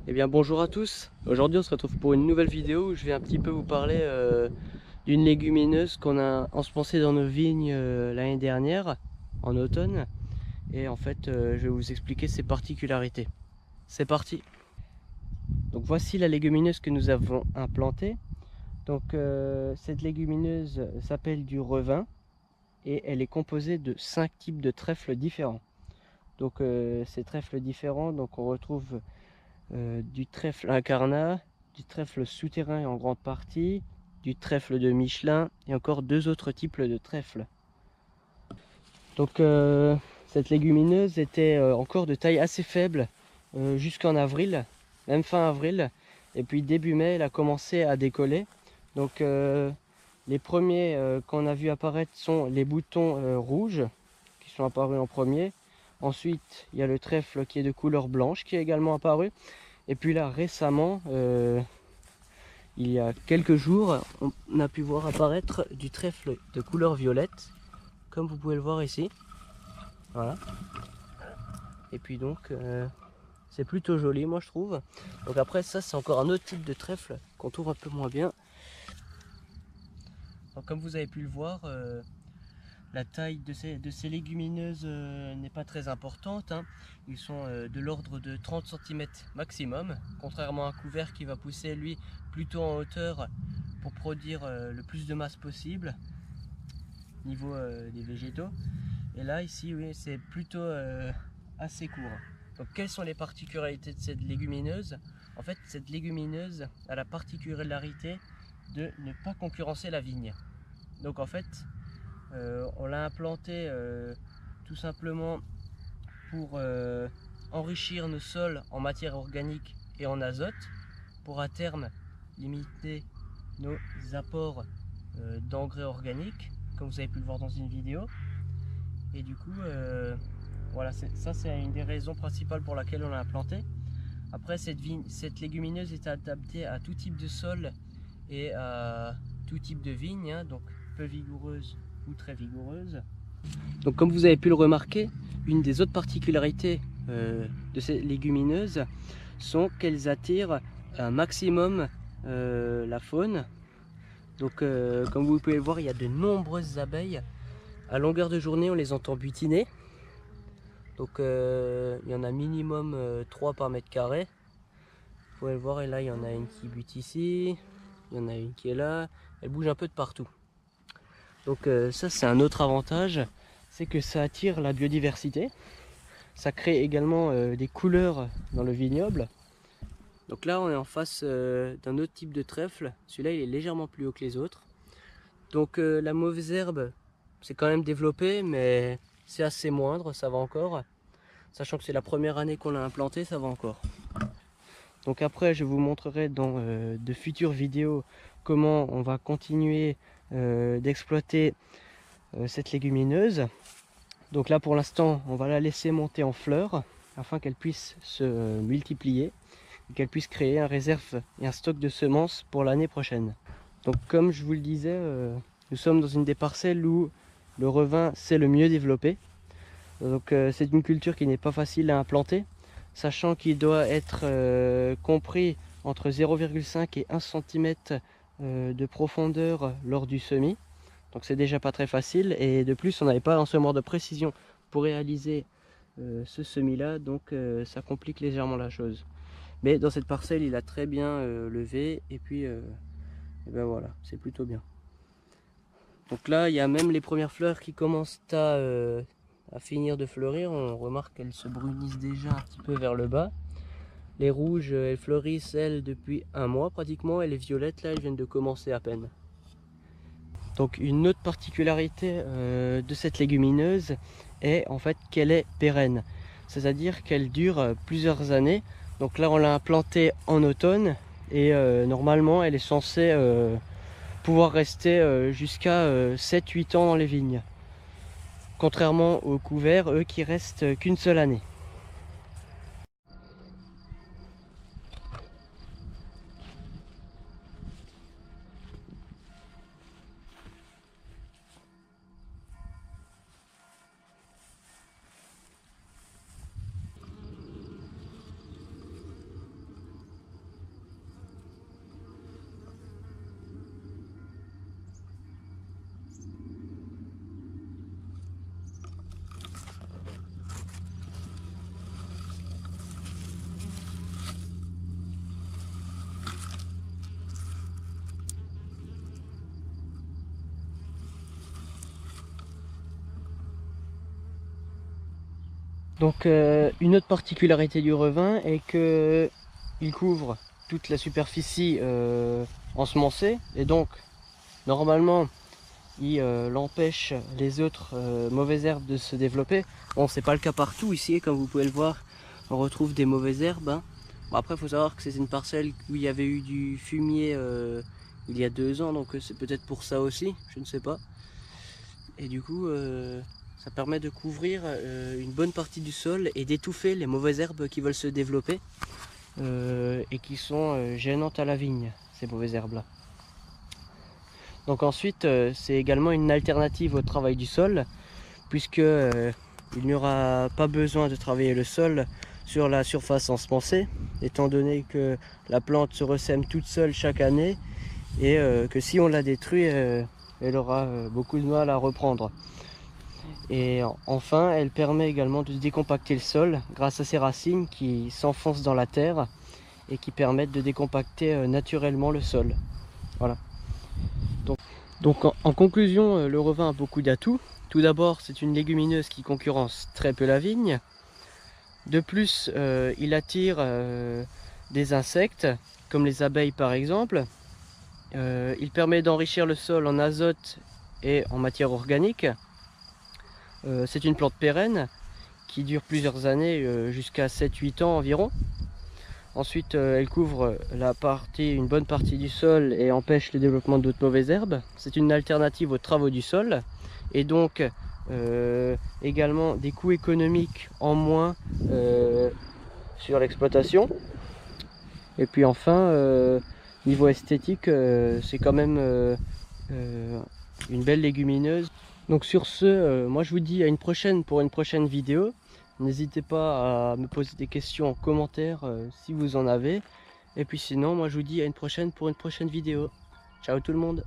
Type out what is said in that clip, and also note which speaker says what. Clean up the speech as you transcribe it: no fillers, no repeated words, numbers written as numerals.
Speaker 1: Eh bien bonjour à tous, aujourd'hui on se retrouve pour une nouvelle vidéo où je vais un petit peu vous parler d'une légumineuse qu'on a ensemencée dans nos vignes l'année dernière, en automne. Et en fait je vais vous expliquer ses particularités. C'est parti. Donc voici la légumineuse que nous avons implantée. Donc cette légumineuse s'appelle du revin et elle est composée de 5 types de trèfles différents. Donc ces trèfles différents, donc on retrouve du trèfle incarnat, du trèfle souterrain en grande partie, du trèfle de Michelin et encore deux autres types de trèfle. Donc cette légumineuse était encore de taille assez faible jusqu'en avril, même fin avril. Et puis début mai, elle a commencé à décoller. Donc les premiers qu'on a vu apparaître sont les boutons rouges qui sont apparus en premier. Ensuite, il y a le trèfle qui est de couleur blanche qui est également apparu. Et puis là, récemment, il y a quelques jours, on a pu voir apparaître du trèfle de couleur violette, comme vous pouvez le voir ici. Voilà. Et puis donc, c'est plutôt joli, moi je trouve. Donc après, ça, c'est encore un autre type de trèfle qu'on trouve un peu moins bien. Donc, comme vous avez pu le voir, la taille de ces légumineuses n'est pas très importante, hein. Ils sont de l'ordre de 30 cm maximum, contrairement à un couvert qui va pousser lui plutôt en hauteur pour produire le plus de masse possible niveau des végétaux. Et là ici oui, c'est plutôt assez court. Donc quelles sont les particularités de cette légumineuse? En fait, cette légumineuse a la particularité de ne pas concurrencer la vigne. Donc en fait, on l'a implanté tout simplement pour enrichir nos sols en matière organique et en azote, pour à terme limiter nos apports d'engrais organiques, comme vous avez pu le voir dans une vidéo. Et du coup, voilà, ça c'est une des raisons principales pour laquelle on l'a implanté. Après, cette légumineuse est adaptée à tout type de sol et à tout type de vigne, hein, donc peu vigoureuse ou très vigoureuse. Donc comme vous avez pu le remarquer, une des autres particularités de ces légumineuses sont qu'elles attirent un maximum la faune. Donc comme vous pouvez le voir, il y a de nombreuses abeilles. À longueur de journée, on les entend butiner. Donc il y en a minimum 3 par mètre carré. Vous pouvez le voir, et là il y en a une qui bute ici, il y en a une qui est là, elle bouge un peu de partout. Donc ça c'est un autre avantage, c'est que ça attire la biodiversité. Ça crée également des couleurs dans le vignoble. Donc là on est en face d'un autre type de trèfle. Celui-là il est légèrement plus haut que les autres. Donc la mauvaise herbe c'est quand même développé, mais c'est assez moindre, ça va encore. Sachant que c'est la première année qu'on l'a implanté, ça va encore. Donc après je vous montrerai dans de futures vidéos comment on va continuer d'exploiter cette légumineuse. Donc là pour l'instant on va la laisser monter en fleurs afin qu'elle puisse se multiplier et qu'elle puisse créer un réserve et un stock de semences pour l'année prochaine. Donc comme je vous le disais, nous sommes dans une des parcelles où le revin s'est le mieux développé. Donc c'est une culture qui n'est pas facile à implanter, sachant qu'il doit être compris entre 0,5 et 1 cm de profondeur lors du semis. Donc c'est déjà pas très facile, et de plus on n'avait pas un semoir de précision pour réaliser ce semis là, donc ça complique légèrement la chose. Mais dans cette parcelle il a très bien levé, et puis et ben voilà, c'est plutôt bien. Donc là il y a même les premières fleurs qui commencent à finir de fleurir. On remarque qu'elles se brunissent déjà un petit peu vers le bas. Les rouges elles fleurissent elles depuis un mois pratiquement, et les violettes là elles viennent de commencer à peine. Donc une autre particularité de cette légumineuse est en fait qu'elle est pérenne, c'est-à-dire qu'elle dure plusieurs années. Donc là on l'a implantée en automne, et normalement elle est censée pouvoir rester jusqu'à 7-8 ans dans les vignes, contrairement aux couverts, eux, qui restent qu'une seule année. Donc une autre particularité du revin est que il couvre toute la superficie ensemencée et donc normalement il empêche les autres mauvaises herbes de se développer. Bon, c'est pas le cas partout ici, comme vous pouvez le voir, on retrouve des mauvaises herbes, hein. Bon, après il faut savoir que c'est une parcelle où il y avait eu du fumier il y a 2 ans, donc c'est peut-être pour ça aussi, je ne sais pas. Et du coup ça permet de couvrir une bonne partie du sol et d'étouffer les mauvaises herbes qui veulent se développer et qui sont gênantes à la vigne, ces mauvaises herbes là. Donc ensuite c'est également une alternative au travail du sol, puisque il n'y aura pas besoin de travailler le sol sur la surface ensemencée, étant donné que la plante se ressème toute seule chaque année et que si on la détruit elle aura beaucoup de mal à reprendre. Et enfin, elle permet également de décompacter le sol grâce à ses racines qui s'enfoncent dans la terre et qui permettent de décompacter naturellement le sol. Voilà. Donc en conclusion, le revin a beaucoup d'atouts. Tout d'abord, c'est une légumineuse qui concurrence très peu la vigne. De plus, il attire des insectes, comme les abeilles par exemple. Il permet d'enrichir le sol en azote et en matière organique. C'est une plante pérenne qui dure plusieurs années, jusqu'à 7-8 ans environ. Ensuite, elle couvre une bonne partie du sol et empêche le développement d'autres mauvaises herbes. C'est une alternative aux travaux du sol et donc également des coûts économiques en moins sur l'exploitation. Et puis enfin, niveau esthétique, c'est quand même une belle légumineuse. Donc sur ce, moi je vous dis à une prochaine pour une prochaine vidéo. N'hésitez pas à me poser des questions en commentaire si vous en avez. Et puis sinon, moi je vous dis à une prochaine pour une prochaine vidéo. Ciao tout le monde!